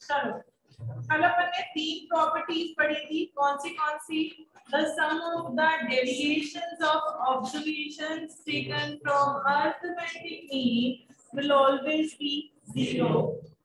चलो कल अपन ने तीन प्रॉपर्टीज पढ़ी थी, कौन सी? The sum of the deviations of observations taken from arithmetic mean will always be 0.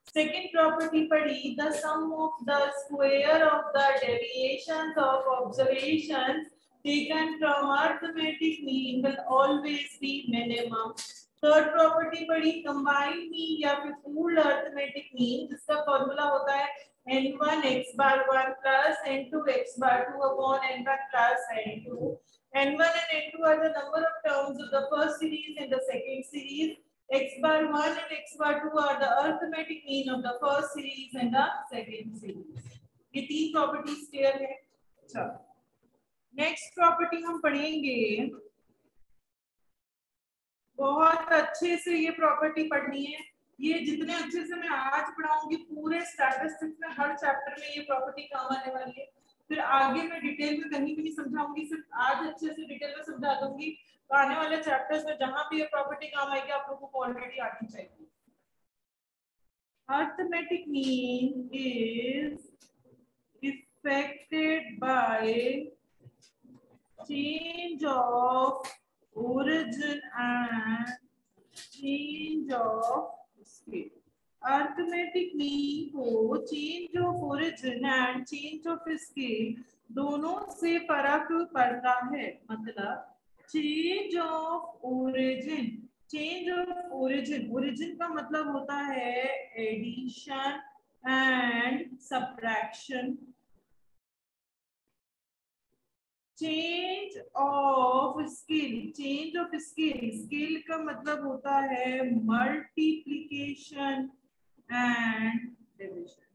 Second property पढ़ी, the sum of the square of the deviations of observations taken from arithmetic mean will always be minimum. Third property पढ़ी, combined mean या फिर pooled arithmetic mean, जिसका formula होता है n1 x bar 1 plus n2 x bar 2 upon n1 plus n2. n1 and n2 are the number of terms of the first series and the second series. x bar 1 and x bar 2 are the arithmetic mean of the first series and the second series. ये तीन properties clear है। अच्छा, next property हम पढ़ेंगे, बहुत अच्छे से ये प्रॉपर्टी पढ़नी है। ये जितने अच्छे से मैं आज पढ़ाऊंगी पूरे स्टैटिस्टिक्स में हर चैप्टर में ये प्रॉपर्टी काम आने वाली है। फिर आगे मैं डिटेल में कहीं भी नहीं समझाऊंगी, सिर्फ आज अच्छे से डिटेल में समझा दूंगी। तो आने वाले चैप्टर्स में जहां भी ये प्रॉपर्टी काम आएगी आप लोगों को ऑलरेडी आनी चाहिए। Arithmetic mean is affected by change of origin and change of scale. Arithmetic mean को change of origin and change of scale दोनों से फर्क पड़ता है। मतलब change of origin का मतलब होता है addition and subtraction। Change of scale का मतलब होता है मल्टीप्लिकेशन एंड डिवीजन।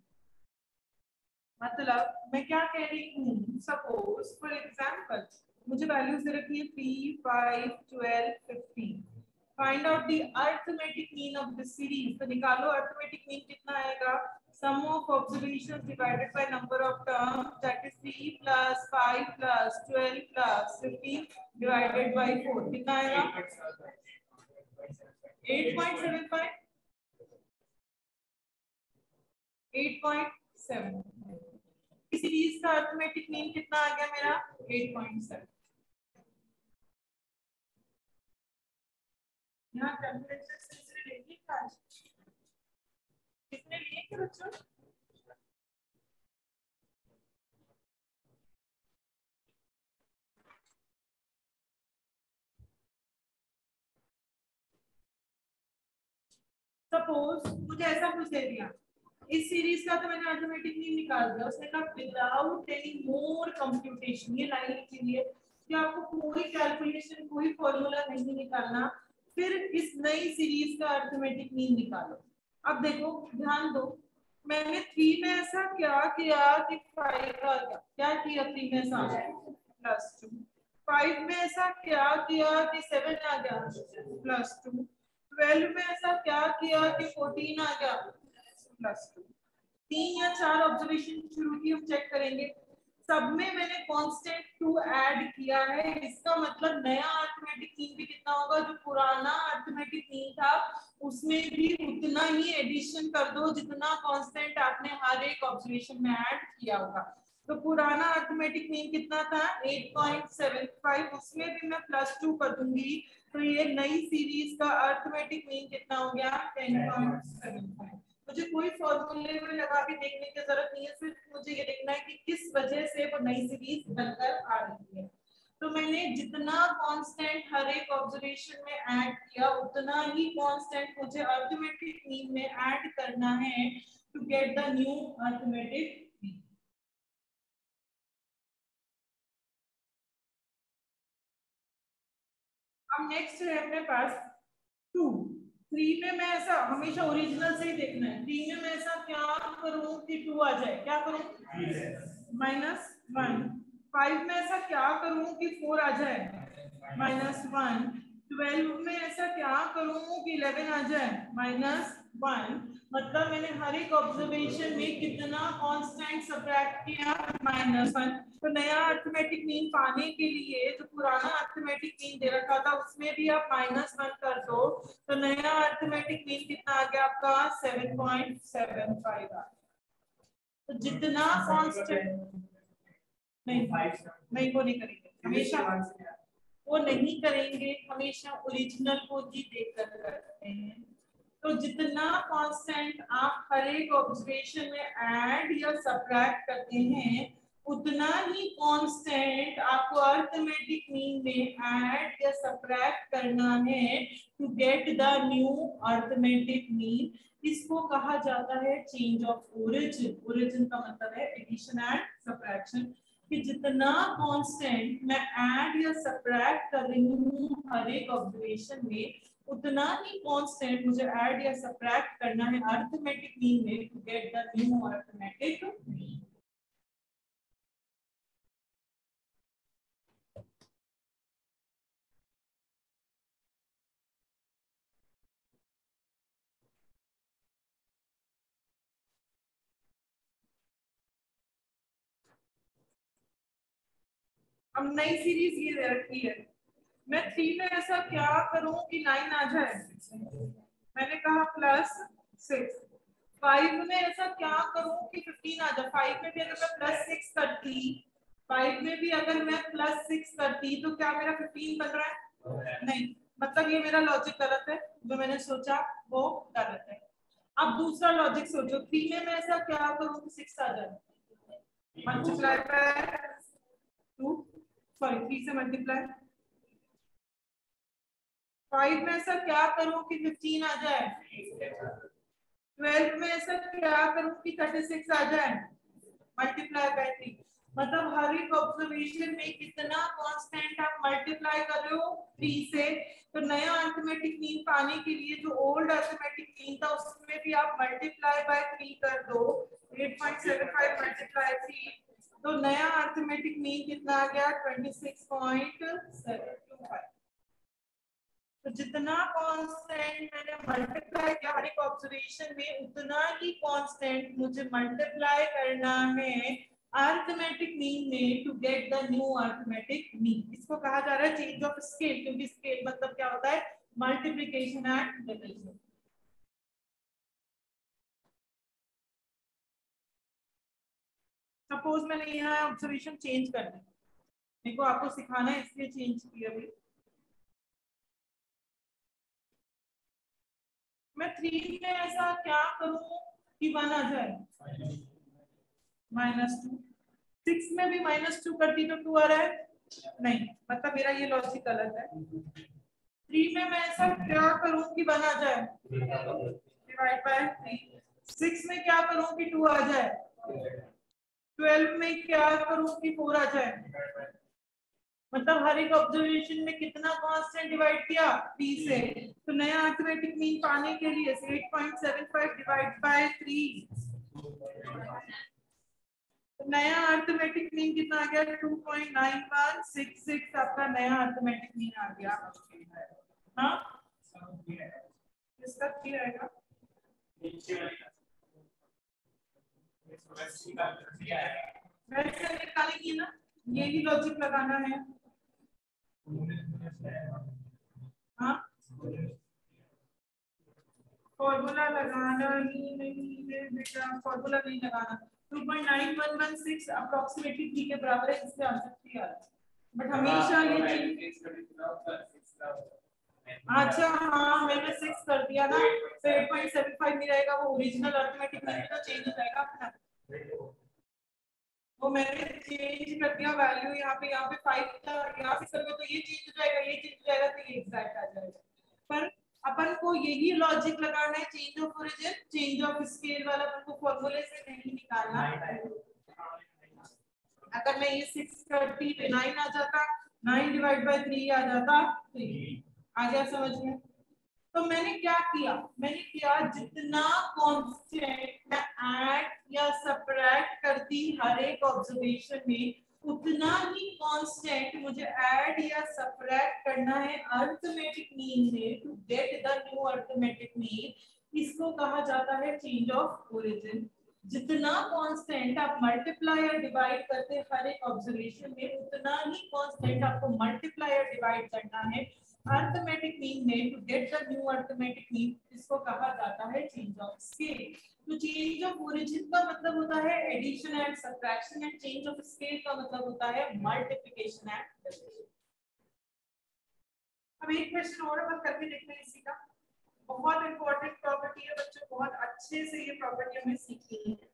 मतलब मैं क्या कह रही हूँ, सपोज फॉर एग्जांपल मुझे वैल्यूज दे रखी है 3, 5, 12, 15। Find out the arithmetic mean of this series. तो निकालो अरिथमेटिक मीन कितना आएगा, sum of observations divided by number of terms, that is 3 plus 5 plus 12 plus 15 divided by 4। कितना आएगा 8.75। 8.7 सीरीज का अरिथमेटिक मीन कितना आ गया मेरा 8.7। यहाँ कैलकुलेटर से लेंगे आज कितने लिए के बच्चों? सपोज मुझे ऐसा कुछ दे दिया, इस सीरीज का तो मैंने अरिथमेटिक मीन निकाल दिया, उसने कहा विदाउट एनी मोर कंप्यूटेशन। ये लाइन लिखी हुई है कि आपको कोई कैलकुलेशन कोई फॉर्मूला नहीं निकालना, फिर इस नई सीरीज का अरिथमेटिक मीन निकालो। अब देखो ध्यान दो, मैंने 3 में ऐसा क्या किया कि 5 का क्या किया 3 में ऐसा +2। 5 में ऐसा क्या किया कि 7 आ गया +2। 12 में ऐसा क्या किया कि 14 आ गया +2। 3 या 4 ऑब्जर्वेशन शुरू की, हम चेक करेंगे सब में मैंने कांस्टेंट 2 ऐड किया है। इसका मतलब नया अरिथमेटिक मीन भी कितना होगा, जो पुराना अरिथमेटिक मीन था उसमें भी उतना ही एडिशन कर दो जितना कांस्टेंट आपने हर एक ऑब्जर्वेशन में ऐड किया होगा। तो पुराना अरिथमेटिक मीन कितना था 8.75, उसमें भी मैं +2 कर दूंगी, तो ये नई सीरीज का अरिथमेटिक मीन कितना हो गया 10.75। मुझे कोई फॉर्मूले में लगा के देखने की जरूरत नहीं है, सिर्फ मुझे ये देखना है कि किस वजह से वो नई सीरीज बनकर आ रही है। तो मैंने जितना कांस्टेंट हर एक ऑब्जर्वेशन में ऐड किया उतना ही कांस्टेंट मुझे अरिथमेटिक मीन में ऐड करना है to get the new arithmetic mean. अब नेक्स्ट है अपने पास 2। 3 में मैं ऐसा हमेशा ओरिजिनल से ही देखना है। 3 में मैं ऐसा क्या करूं कि 2 आ जाए, क्या करूं -1। 5 में ऐसा क्या करूं कि 4 आ जाए -1। 12 में ऐसा क्या करूं कि 11 आ जाए -1। मतलब मैंने हर एक ऑब्जर्वेशन में कितना कांस्टेंट सब्ट्रैक्ट किया -1। तो नया अरिथमेटिक मीन पाने के लिए जो पुराना अरिथमेटिक मीन दे रखा था उसमें भी आप -1 कर दो, तो नया अरिथमेटिक मीन कितना आ गया आपका 7.75 आ गया। तो जितना कांस्टेंट नहीं वो नहीं करेंगे हमेशा, वो नहीं करेंगे हमेशा, ओरिजिनल को ही देखकर करते हैं। तो जितना कांस्टेंट आप हर एक ऑब्जर्वेशन में ऐड या सब्ट्रैक्ट करते हैं उतना ही कांस्टेंट आपको अरिथमेटिक मीन में ऐड या सब्ट्रैक्ट करना है to get the new arithmetic mean. इसको कहा जाता है चेंज ऑफ ओरिजिन। ओरिजिन का मतलब है एडिशन एंड सब्ट्रैक्शन, कि जितना कांस्टेंट मैं ऐड या सब्ट्रैक्ट कर रही हूँ हर एक ऑब्जर्वेशन में उतना ही कांस्टेंट मुझे ऐड या सब्ट्रैक्ट करना है अरिथमेटिक मीन में to get the new arithmetic mean. अब नई सीरीज ये दे रखी है, मैं 3 में ऐसा क्या करूं कि 9 आ जाए। मैंने कहा +6। 5 में ऐसा क्या करूं कि 15 आ जाए। 5 में भी अगर मैं +6 करती, 5 में भी अगर मैं +6 करती तो क्या मेरा 15 बन रहा है? नहीं, मतलब ये मेरा लॉजिक गलत है, जो मैंने सोचा वो गलत है। अब दूसरा लॉजिक सोचो, 3 में मैं ऐसा क्या करूं कि 6 आ जाए। मल्टीप्लाई बाय 2, सॉरी 3 से मल्टीप्लाई। 5 में ऐसा क्या करूं कि 15 आ जाए। 12 में ऐसा क्या करूं कि 36 आ जाए। Multiply by 3। मतलब हर एक ऑब्जर्वेशन में कितना कांस्टेंट आप मल्टीप्लाई कर रहे हो 3 से। तो नया अरिथमेटिक मीन पाने के लिए जो ओल्ड अरिथमेटिक मीन था उसमें भी आप मल्टीप्लाई बाय 3 कर दो। 8.75 मल्टीप्लाई 3, तो नया अरिथमेटिक मीन कितना आ गया 26.725। तो जितना कांस्टेंट मैंने मल्टीप्लाई किया हर एक ऑब्जर्वेशन में उतना ही कांस्टेंट मुझे मल्टीप्लाई करना है अरिथमेटिक मीन में to get the new arithmetic mean. इसको कहा जा रहा है चेंज ऑफ स्केल, क्योंकि स्केल मतलब क्या होता है मल्टीप्लिकेशन एंड डिविजन। सपोज मैंने यहाँ ऑब्जर्वेशन चेंज कर दी, मेरे को आपको सिखाना है इसलिए चेंज किया अभी। मैं 3 में ऐसा क्या करूं कि 1 आ जाए -2। 6 में भी -2 करती तो 2 आ रहा है, नहीं, मतलब मेरा ये लॉजिक गलत है। 3 में मैं ऐसा क्या करूं कि 1 आ जाए, डिवाइड बाय 3। 6 में क्या करूं कि 2 आ जाए। 12 में क्या करूं कि 4 आ जाए। मतलब हर एक ऑब्जर्वेशन में कितना कांस्टेंट डिवाइड किया 3 से। तो नया अरिथमेटिक मीन पाने के लिए 8.75 डिवाइड बाय 3, नया अरिथमेटिक मीन कितना आ गया 2.9166। आपका नया अरिथमेटिक मीन आ गया। हाँ, इसका क्या आएगा? वैसे निकालेंगे ना, यही लॉजिक लगाना है। हाँ, फॉर्मूला लगाना ही नहीं है बेटा, फॉर्मूला नहीं लगाना। 2.9116 अप्रोक्सीमेटली 3 के बराबर है, इससे आंसर 3 आ रहा है। बट हमेशा ये चीज, अच्छा हाँ मैंने 6 कर दिया ना, तो 8.75 नहीं रहेगा, वो ओरिजिनल अरिथमेटिक मीन तो चेंज हो जाएगा अपना। वो मैंने चेंज कर दिया वैल्यू, यहाँ पे 5 था, यहाँ से करोगे तो ये चेंज हो जाएगा, ये चेंज हो जाएगा, तो ये एग्जैक्ट आ जाएगा। पर अपन को यही लॉजिक लगाना है, change of origin change of scale वाला अपन को फॉर्मूले से नहीं निकालना। अगर मैं ये 6 करती तो 9 आ जाता, 9 डिवाइड बाय 3 आ जाता 3। आ गया समझ में? तो मैंने क्या किया, मैंने किया जितना कांस्टेंट मैं ऐड या सब्ट्रैक्ट करती हर एक ऑब्जर्वेशन में उतना ही कांस्टेंट मुझे ऐड या सब्ट्रैक्ट करना है अरिथमेटिक मीन में to get the new arithmetic mean. इसको कहा जाता है चेंज ऑफ ओरिजिन। जितना कांस्टेंट आप मल्टीप्लाई या डिवाइड करते हर एक ऑब्जर्वेशन में उतना ही कांस्टेंट आपको मल्टीप्लाई या डिवाइड करना है अर्थमेटिक मीन में to get the new arithmetic mean इसको कहा जाता है चेंज ऑफ स्केल। तो चेंज ऑफ ओरिजिन का मतलब होता है addition and subtraction and change of scale का मतलब होता है मल्टीप्लिकेशन एंड डिविजन। अब एक क्वेश्चन और हम करके देखते हैं इसी का। बहुत इंपॉर्टेंट प्रॉपर्टी है बच्चों, बहुत अच्छे से ये प्रॉपर्टी हमें सीखनी है।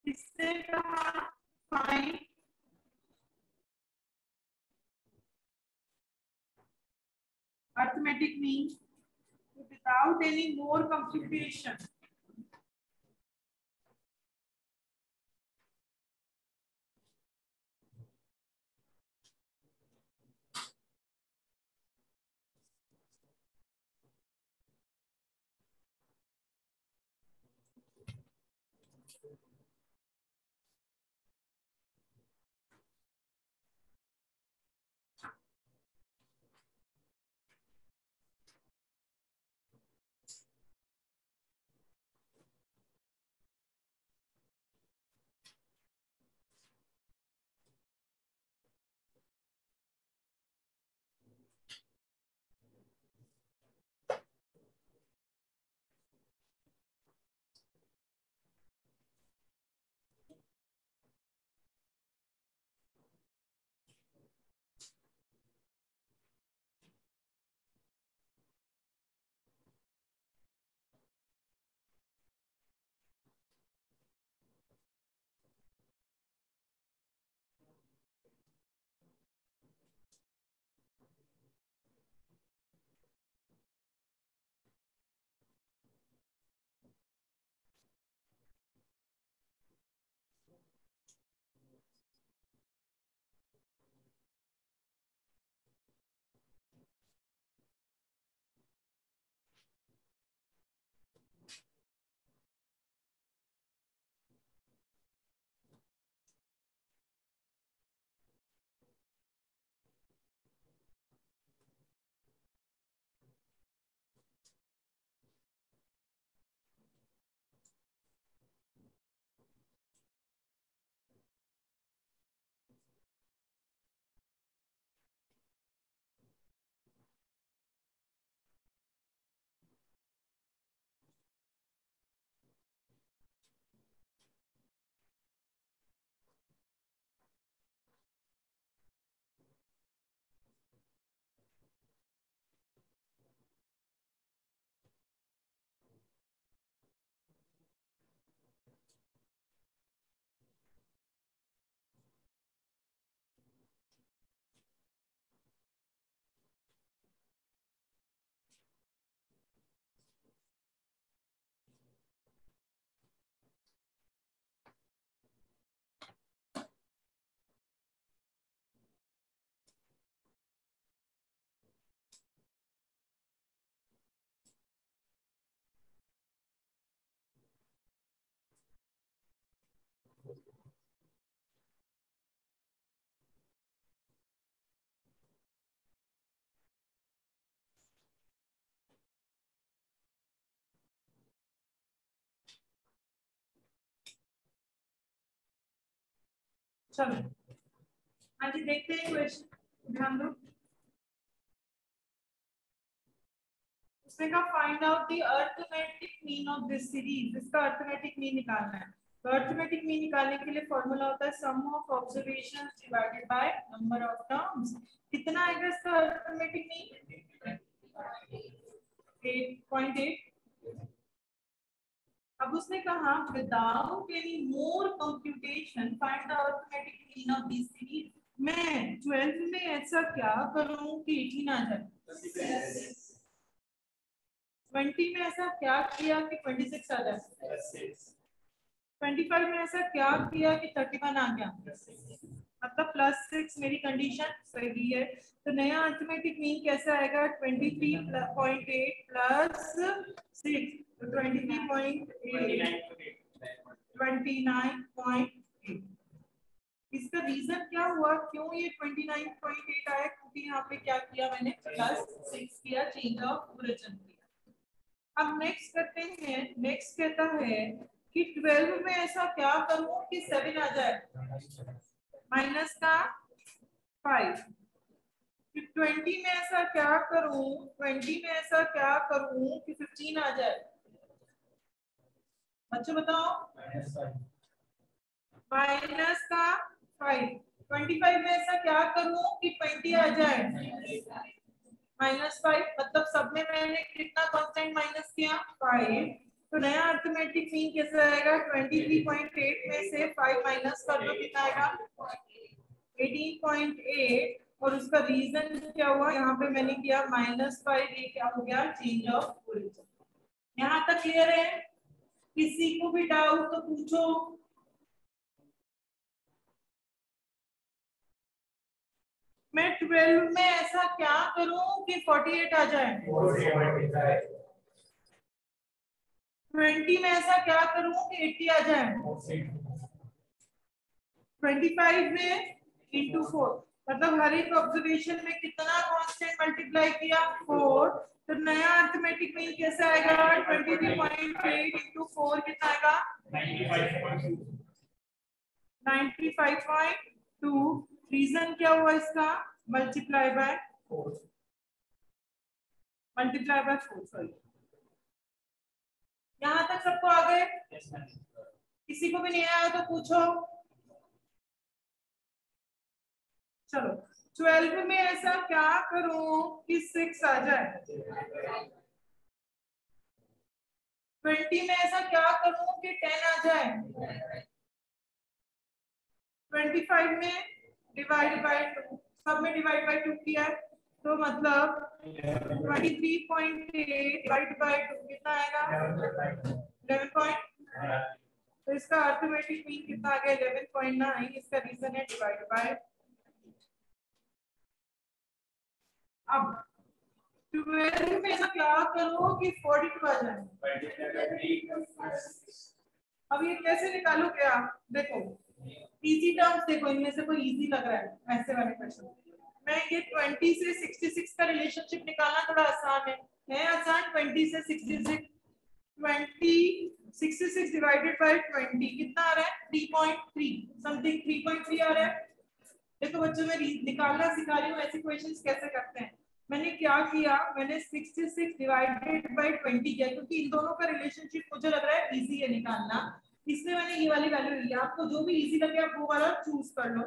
इससे कहा find arithmetic mean without any more computation. चलो हाँ जी देखते हैं क्वेश्चन, ध्यान दो। उसने कहा find out the arithmetic mean of this series. इसका अरिथमेटिक मीन निकालना है। तो अरिथमेटिक मीन निकालने के लिए फॉर्मूला होता है sum of observations divided by number of terms. कितना आएगा इसका अरिथमेटिक मीन? 8.8। अब उसने कहा without any more computation find the arithmetic mean of this series. मैं 12 में ऐसा क्या करूं कि 18 आ जाए? 20 में ऐसा क्या किया कि 26 आ जाए? 25 में ऐसा क्या किया कि 31 आ गया? मतलब +6 मेरी कंडीशन सही है। तो नया अरिथमेटिक मीन कैसा आएगा? 23.8 प्लस 6, तो 23.8 29.8। इसका रीजन क्या हुआ, क्यों ये 29.8 आया? क्योंकि क्योंकि यहाँ पे क्या किया मैंने +6 किया, चेंज ऑफ ओरिजिन किया। अब नेक्स्ट करते हैं, नेक्स्ट कहता है कि 12 में ऐसा क्या करूं कि 7 आ जाए, माइनस का 5। 20 में ऐसा क्या करूं, 20 में ऐसा क्या करूं कि 15 आ जाए, बच्चों बताओ, माइनस का 5। 25 में ऐसा क्या करूं कि 20 आ जाए, -5। मतलब सब में मैंने कितना कांस्टेंट माइनस किया, 5। तो नया अर्थमेटिक मीन कैसे आएगा, 23.8 में से 5 माइनस कर दो, कितना आएगा 18.8। और उसका रीजन क्या हुआ, यहाँ पे मैंने किया -5, ये क्या हो गया, चेंज ऑफ ओरिजिन। यहाँ तक क्लियर है? किसी को भी डाउट तो पूछो। मैं 12 में ऐसा क्या करूं कि 48 आ जाए, 20 में ऐसा क्या करूं कि 80 आ जाए, 25 में इंटू 4। मतलब हर एक ऑब्जर्वेशन में कितना कांस्टेंट मल्टीप्लाई किया, 4। तो नया अर्थमेटिक मीन कैसे आएगा, 23.8 इंटू 4 कितना आएगा, 95.2। रीजन क्या हुआ इसका, multiply by 4, multiply by 4, sorry. यहाँ तक सबको आ गए? किसी को भी नहीं आया तो पूछो। चलो 12 में ऐसा क्या करूं कि 6 आ जाए, 20 में ऐसा क्या करूं कि 10 आ जाए, 25 में डिवाइड बाय 2, सब में डिवाइड बाय 2 किया है, तो मतलब 23.8 डिवाइड बाय 2 कितना आएगा, 11. तो इसका अर्थमेटिक मीन कितना आ गया, 11.9। इसका रीजन है डिवाइड बाय। अब 12 में क्या करो कि 42 आ जाए। अब ये कैसे निकालोगे आप, देखो इजी टर्म्स देखो, इनमें से कोई इजी लग रहा है ऐसे वाले क्वेश्चन। मैं ये 20 से 66 का रिलेशनशिप निकालना थोड़ा आसान है आसान। 20 से 66, 66 डिवाइडेड बाय 20 कितना आ रहा है, 3.3 समथिंग, 3.3 आ रहा है। देखो बच्चों मैं निकालना सिखा रही हूँ, ऐसे क्वेश्चंस कैसे करते हैं। मैंने क्या किया, मैंने 66 डिवाइडेड बाय 20 किया, क्योंकि इन दोनों का रिलेशनशिप मुझे लग रहा है इजी है निकालना, इसलिए मैंने ये वाली वैल्यू ली। आपको जो भी इजी लगे आप वो वाला चूज कर लो।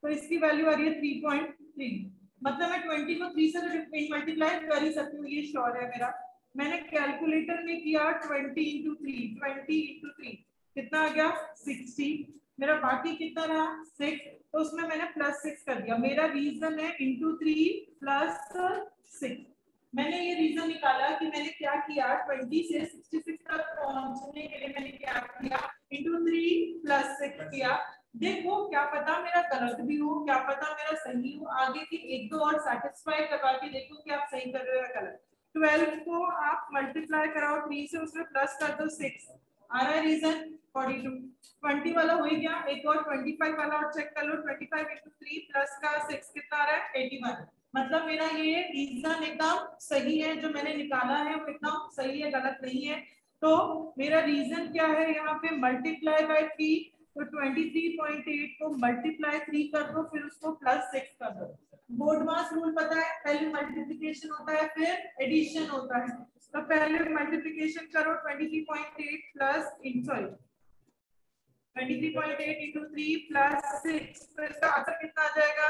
तो इसकी वैल्यू आ रही है 3.3। मतलब मैं 20 को 3 से मल्टीप्लाई कर ही सकती हूँ, ये श्योर है मेरा। मैंने कैलकुलेटर में किया 20 इंटू 3, 20 इंटू 3 कितना आ गया, 60। मेरा बाकी कितना रहा, 6। तो उसमें मैंने +6 कर दिया। मेरा रीजन है इंटू 3 + 6। मैंने ये रीजन निकाला कि मैंने क्या किया, 20 से 66 तक पहुंचने के लिए मैंने क्या किया, इंटू 3 + 6 किया। देखो क्या पता मेरा गलत भी हो, क्या पता मेरा सही हो। आगे की एक दो और सेटिस्फाई करवा के देखो कि आप सही कर रहे हो या गलत। 12 को आप मल्टीप्लाई कराओ 3 से, उसमें प्लस कर दो 6, आ रहा है रीजन 42। 20 वाला हो ही गया, एक और 25 वाला और चेक कर लो। 25 इंटू 3 प्लस का 6 कितना आ रहा है, 81। मतलब मेरा ये रीजन एकदम सही है, जो मैंने निकाला है वो एकदम सही है, गलत नहीं है। तो मेरा रीजन क्या है, यहाँ पे मल्टीप्लाई बाय 3। तो 23.8 को मल्टीप्लाई 3 कर दो, फिर उसको +6 कर दो। बोर्ड मास रूल पता है, पहले मल्टीप्लिकेशन होता है फिर एडिशन होता है। तो पहले मल्टीप्लिकेशन करो 23.8 प्लस सॉरी 23.8 इंटू 3 + 6, तो इसका आंसर कितना आ जाएगा,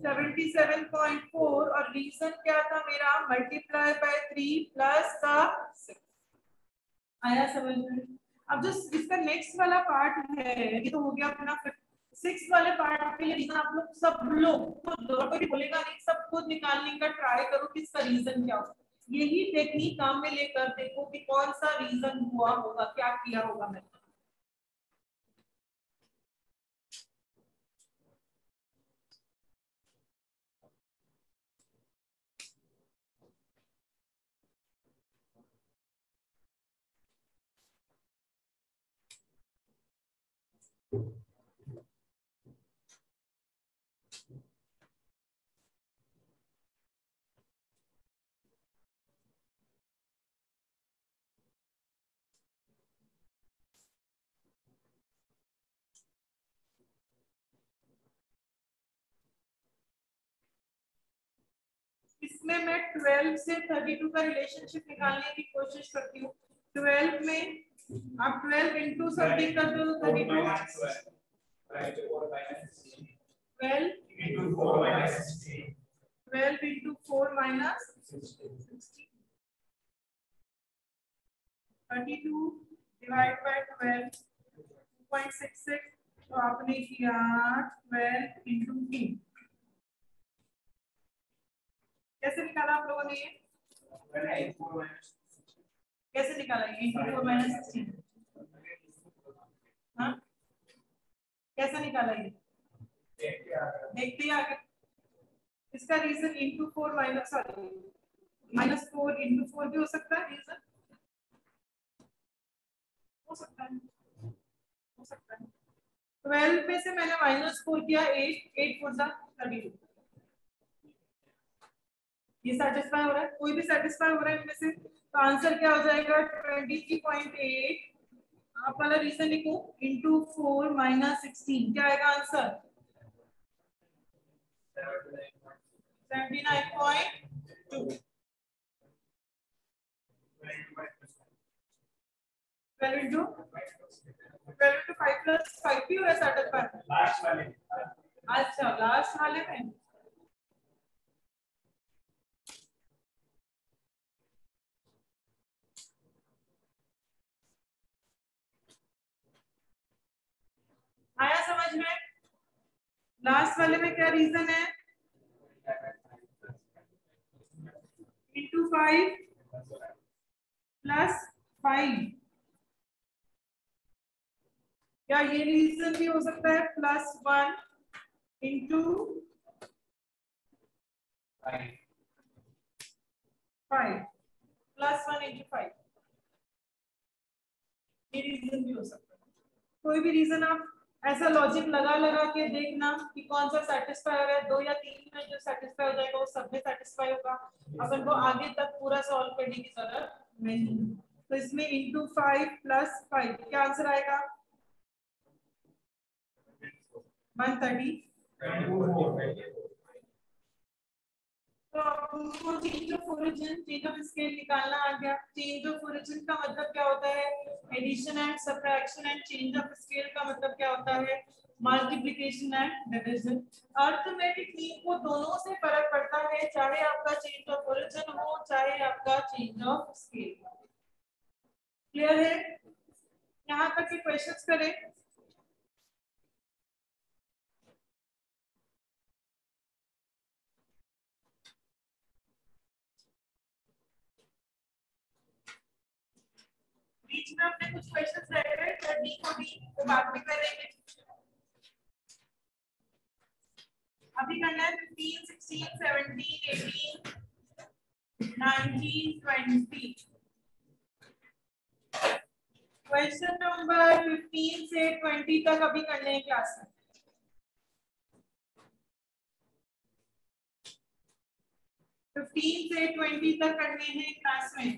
77.4। और रीजन क्या था मेरा, मल्टीप्लाई बाय 3 प्लस का 6। आया समझ में? अब जो इसका नेक्स्ट वाला पार्ट है, ये तो हो गया अपना 6 वाले पार्ट के लिए रीजन आप लोग सब लोग खुद, कोई बोलेगा नहीं, सब खुद निकालने का ट्राई करो कि इसका रीजन क्या होगा। यही टेक्निक काम में लेकर देखो कि कौन सा रीजन हुआ होगा, क्या किया होगा मैंने। इसमें मैं 12 से 32 का रिलेशनशिप निकालने की कोशिश करती हूँ। 12 में आप 12 इंटू समथिंग कर दो तो 32 12 into 4 minus 12 into 4 minus 32 divide by 12 2.66 तो आपने किया 12 इंटू 2 कैसे निकाला आप लोगों ने ये कैसे निकाला ये इंटू 4 माइनस 16 हाँ कैसे निकाला ये देखते हैं आगे इसका reason into 4 minus minus 4 into 4 भी हो सकता है रीजन हो सकता है 12 में से मैंने माइनस 4 किया 8 4 32 ये सेटिस्फाई हो रहा है कोई भी सेटिस्फाई हो रहा है इनमें से तो आंसर क्या हो जाएगा 23.8 आप वाला रीजन लिखो इंटू 4 माइनस 16 क्या आएगा आंसर 79.2 12 into 5 plus 5 भी हो रहा है सेटिस्फाई लास्ट वाले अच्छा लास्ट वाले में आया समझ में लास्ट वाले में क्या रीजन है इंटू 5 प्लस 5 क्या ये रीजन भी हो सकता है प्लस 1 इंटू 5 प्लस 1 इंटू 5 ये रीजन भी हो सकता है कोई भी रीजन आप ऐसा लॉजिक लगा के देखना कि कौन सा सेटिस्फाई हो रहा है 2 या 3 में जो सेटिस्फाई हो जाएगा वो सब में सेटिस्फाई होगा अपन को आगे तक पूरा सॉल्व करने की जरूरत नहीं तो इसमें इंटू 5 प्लस 5 क्या आंसर आएगा 130 तो आपको change of origin change of scale निकालना आ गया चेंज ऑफ ओरिजिन का मतलब क्या होता है addition and subtraction and change of scale का मतलब क्या होता है multiplication and division arithmetic mean को दोनों से फर्क पड़ता है चाहे आपका चेंज ऑफ ओरिजिन हो चाहे आपका चेंज ऑफ स्केल क्लियर है यहाँ तक के क्वेश्चंस करें बीच में अपने कुछ क्वेश्चंस रह गए डी को डी तो बाद में करेंगे अभी करना है 15 16 17 18 19 20 क्वेश्चन नंबर 15 से 20 तक अभी करने हैं क्लास में 15 से 20 तक करने हैं क्लास में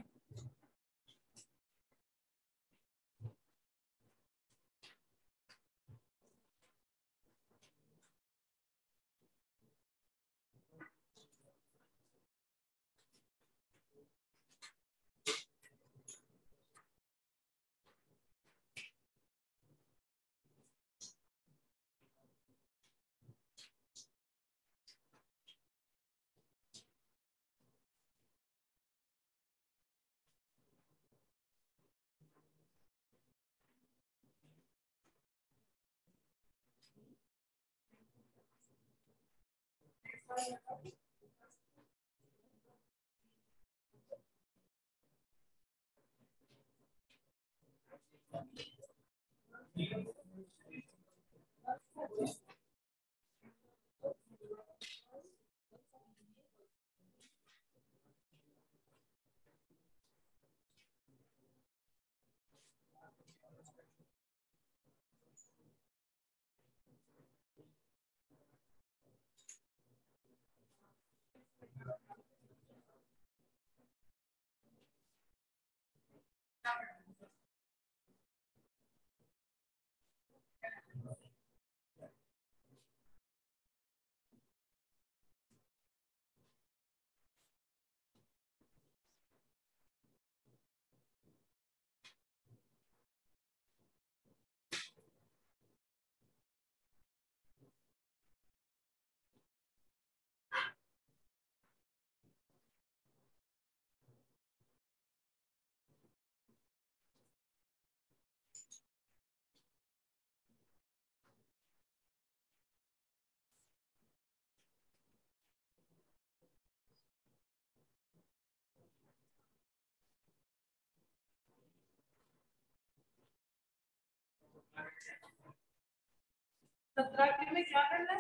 17 के में क्या करना है?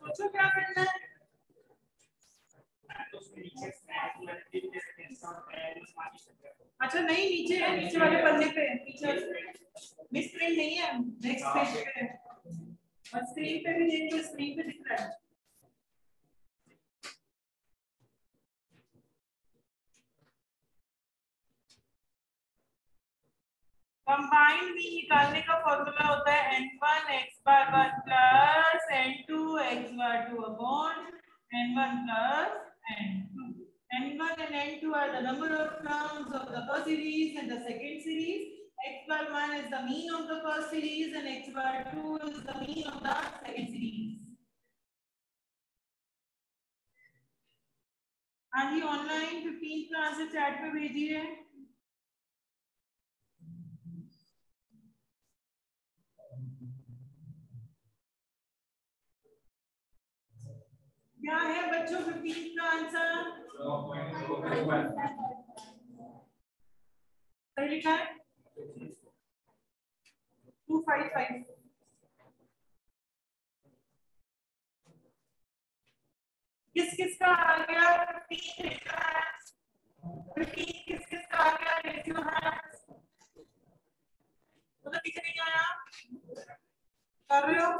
सोचो क्या करना है? अच्छा नहीं, नीचे है, नीचे वाले पन्ने पे है, नीचे मिस प्रिंट नहीं है, नेक्स्ट पेज पे है। और स्क्रीन पे भी देख लो, स्क्रीन पे दिख रहा है। कंबाइंड मीन निकालने का फॉर्मूला होता है n1 x bar 1 plus n2 x bar 2 upon n1 plus n2. n1 and n2 are the number of terms of the first series and the second series. X bar 1 is the mean of the first series and x bar 2 is the mean of the second series. हाँ जी, online 15 का answer chat पे भेजिए। क्या है बच्चों 15 का answer? सही लिखा है 255। किस किस का आ गया? 15 किस किस का आ गया? रेशियो है तो पीछे नहीं आया, कर रहे हो?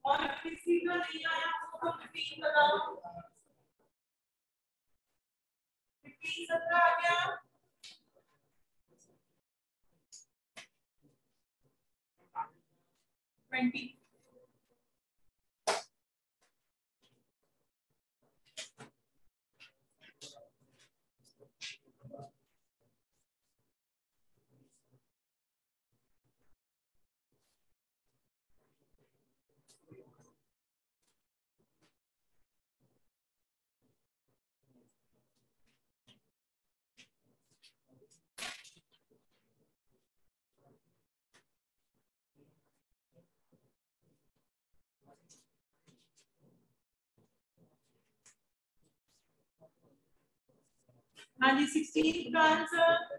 और किसी का नहीं आया तो 15 लगाओ। 15 17 आ गया। 20। हाँ जी, 16 का आंसर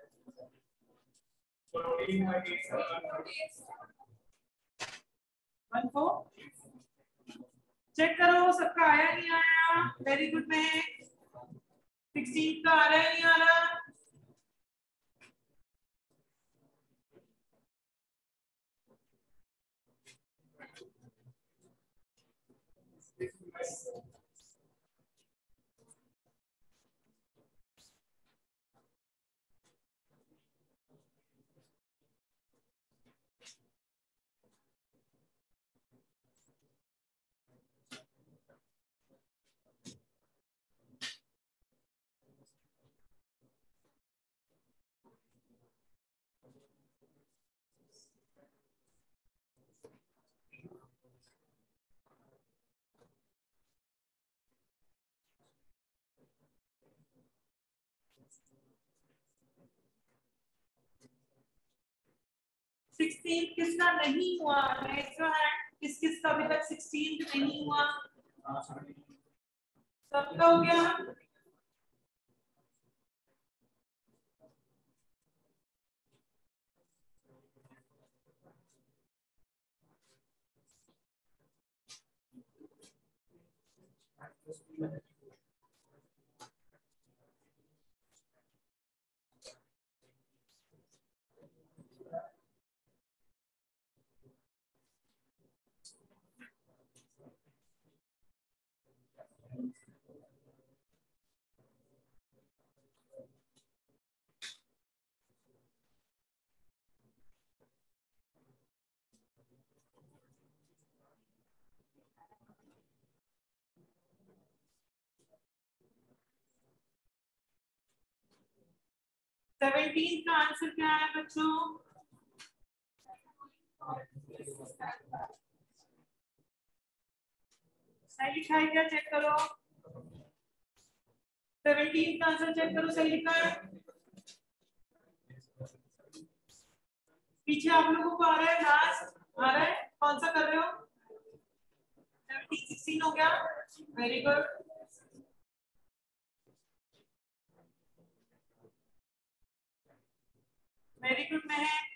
14। चेक करो सबका आया नहीं आया। वेरी गुड में 16 का आ रहा है नहीं आ रहा? 16 किसका नहीं हुआ? Raise your hand. किस किस का अभी तक 16 नहीं हुआ? सबका हो गया? सेवनटीन का आंसर क्या है बच्चों? सही लिखा है क्या? चेक करो। 17 का आंसर चेक करो, सही लिखा है? पीछे आप लोगों को आ रहा है? लास्ट आ रहा है? कौन सा कर रहे हो? 17 16 हो गया। Very good. वेरी गुड महक।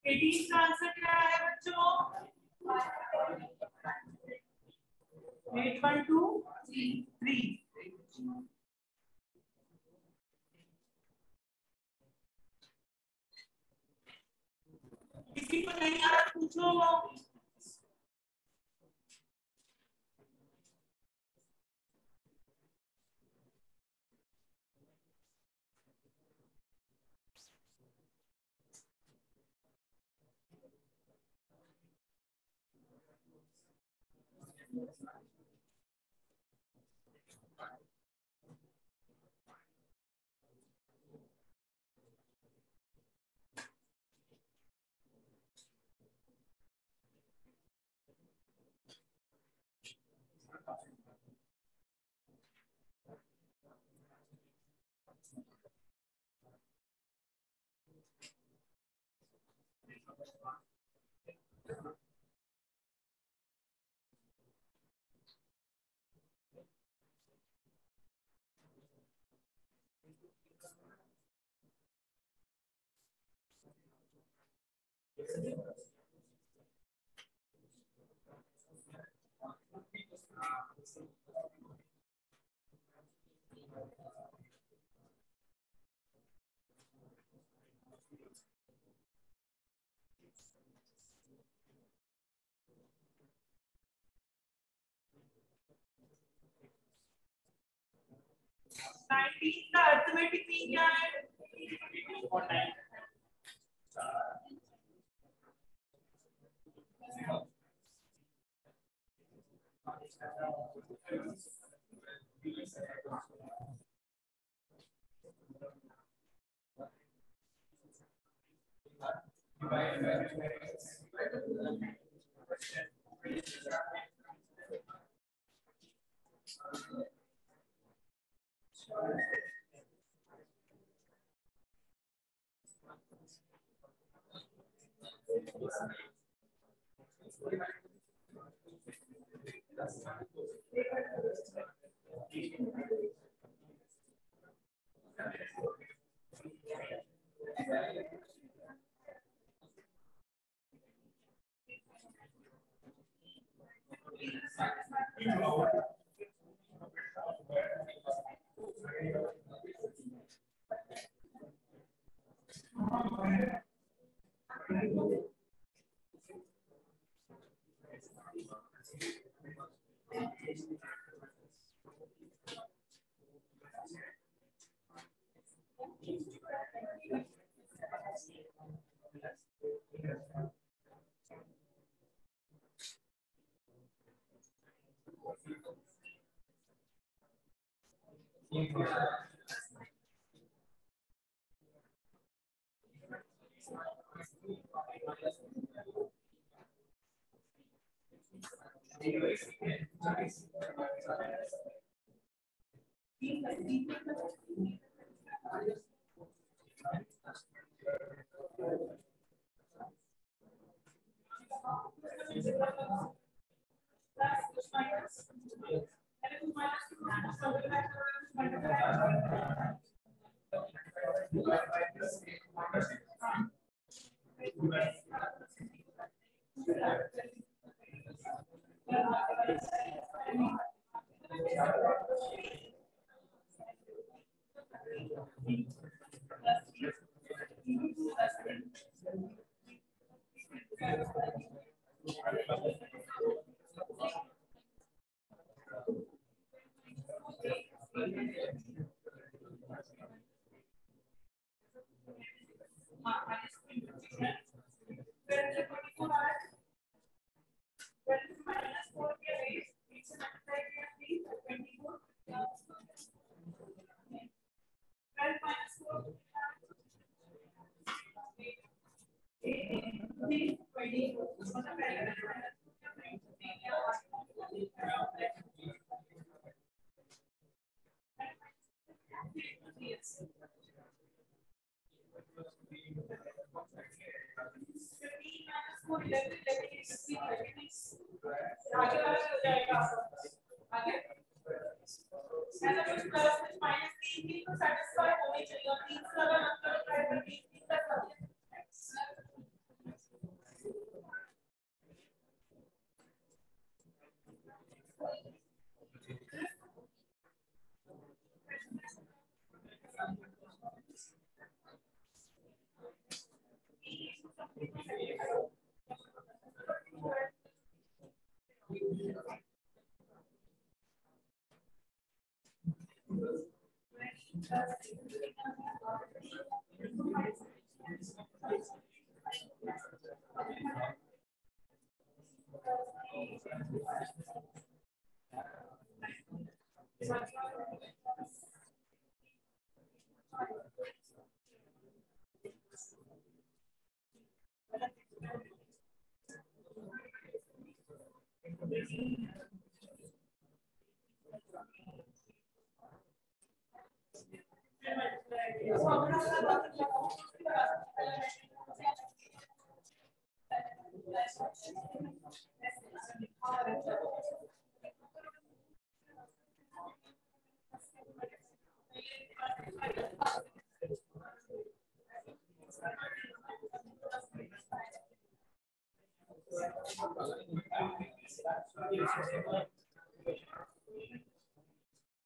एटीन का आंसर क्या है बच्चों? 812 3। किसी को नहीं आ रहा पूछो। नाइनटीन का अर्थमेटिक मीन क्या है?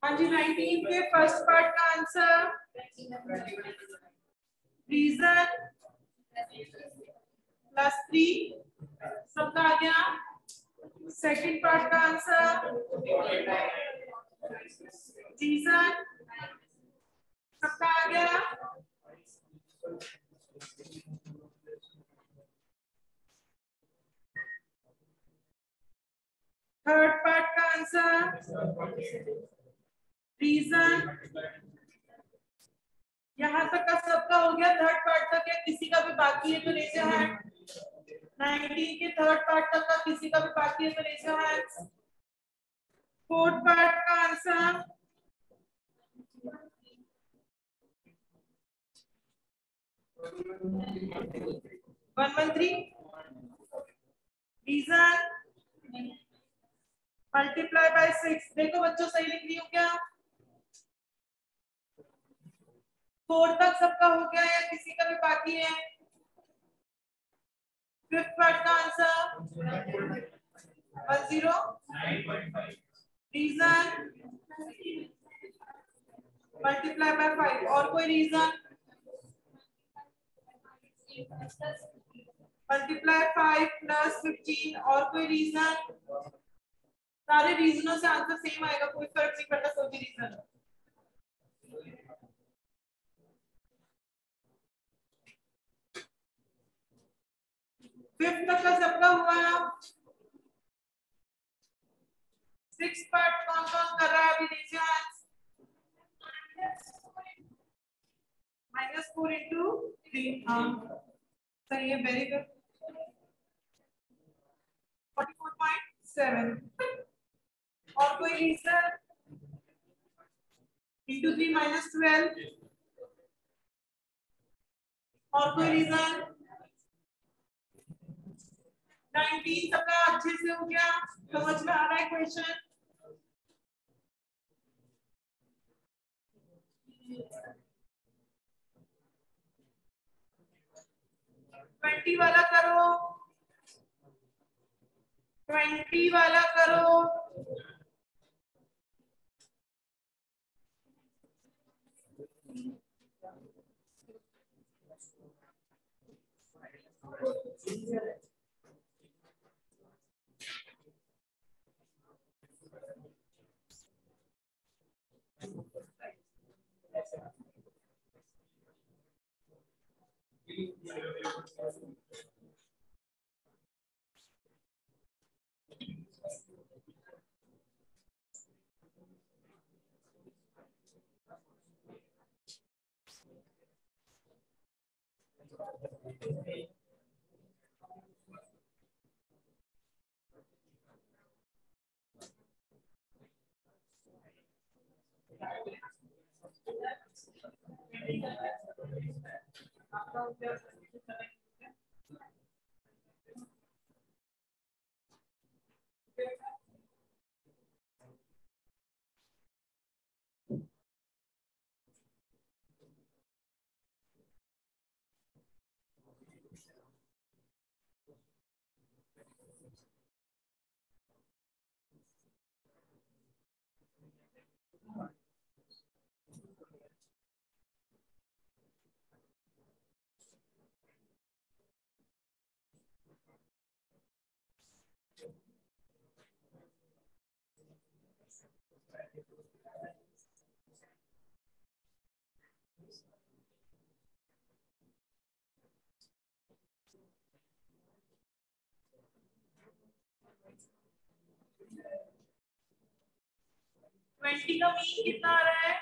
हाँ जी 19 के फर्स्ट पार्ट का आंसर रीजन +3 सबका आ गया। सेकंड पार्ट का आंसर रीजन सबका आ गया। थर्ड पार्ट का आंसर रीजन। यहाँ तक का सबका हो गया। थर्ड पार्ट तक है, किसी का भी बाकी है तो रेज योर हैंड। 19 के थर्ड पार्ट तक का किसी का भी बाकी है तो raise your hand. Fourth part का आंसर 113 रीजन मल्टीप्लाई बाय 6। देखो बच्चों सही लिख रही हूँ क्या? 4 तक सबका हो गया या किसी का भी बाकी है? फिफ्थ पार्ट का आंसर 10 रीजन मल्टीप्लाई बाय 5। और कोई रीजन? Multiply 5 plus 15। और कोई रीजन? सारे रीजनों से आंसर सेम आएगा, कोई फर्क नहीं पड़ता कोई भी रीजन। फिफ्थ तक का सबका हुआ ना? सिक्स पार्ट कौन कौन कर रहा है अभी? दीजिए -4 इंटू 3। हाँ सही है, वेरी गुड। 44.7। और कोई रीजन? इंटू 3 -12। और कोई रीजन? 19 सबका अच्छे से हो गया, समझ में आ रहा है क्वेश्चन? ट्वेंटी वाला करो, 20 वाला करो। ट्वेंटी का मीन कितना आ रहा है?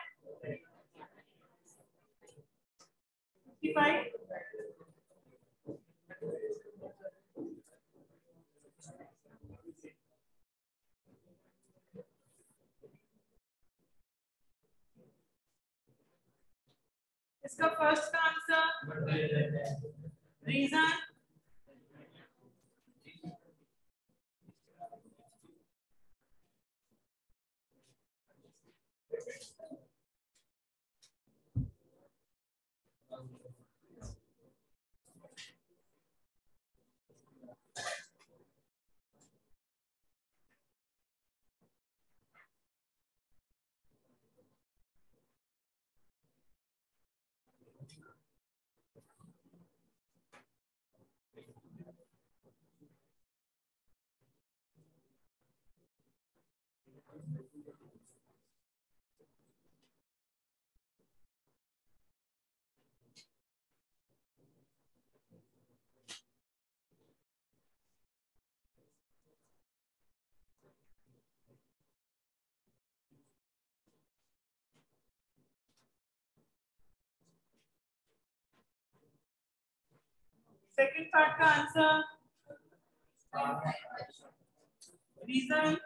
55। इसका फर्स्ट का आंसर रीजन सेकंड पार्ट का आंसर रीजन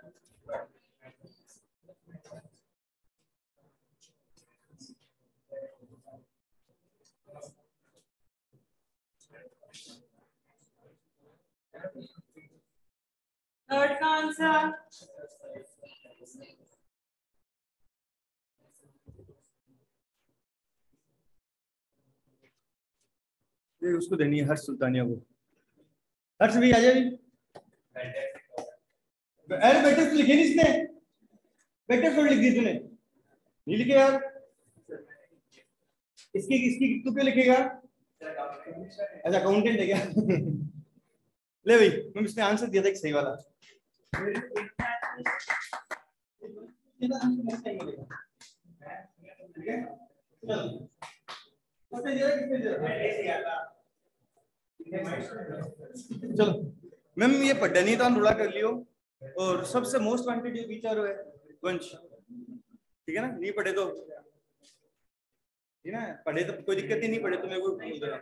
आंसर? ये उसको देनी है हर्ष सुल्तानिया को। हर्ष भी आ जाए। अरे बेटे लिखे नहीं इसने, बेटे थोड़ी लिख दी तूने, नहीं लिखे यार। इसकी तू क्यों लिखेगा? अच्छा अकाउंटेंट है क्या? ले भाई मैम इसने आंसर दिया था एक सही वाला। चलो मैम ये पढ़ा नहीं तो थोड़ा कर लियो। और सबसे मोस्ट क्वांटिटी विचार है वंश, ठीक है ना? नहीं पढ़े तो ठीक है ना, पढ़े तो कोई दिक्कत ही नहीं, पढ़े तो मेरे को बोल देना।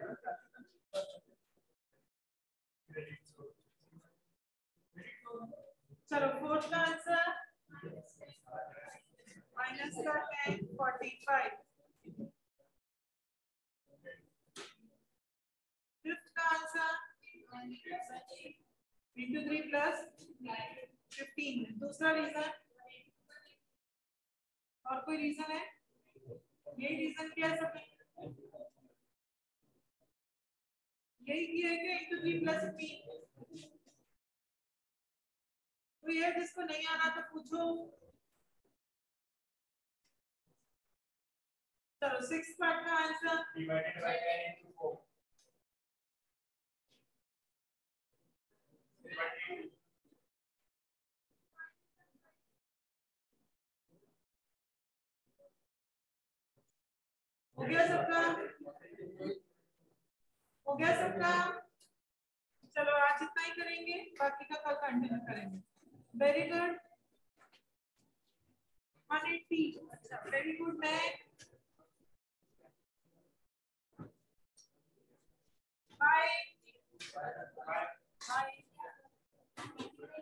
चलो फोर्थ का आंसर माइनस का 10 45। फिफ्थ का आंसर into 3 plus 15। दूसरा रीजन और कोई रीजन है? यही रीजन क्या है सबने? यही किया है क्या into 3 plus 15? तो ये जिसको नहीं आना तो पूछो। चलो 6 पार्ट का आंसर डिवाइडेड बाय 10 into 4। हो गया सबका? हो गया सबका? चलो आज इतना ही करेंगे, बाकी का कल कंटिन्यू करेंगे। Very good 180। अच्छा वेरी गुड। Bye bye.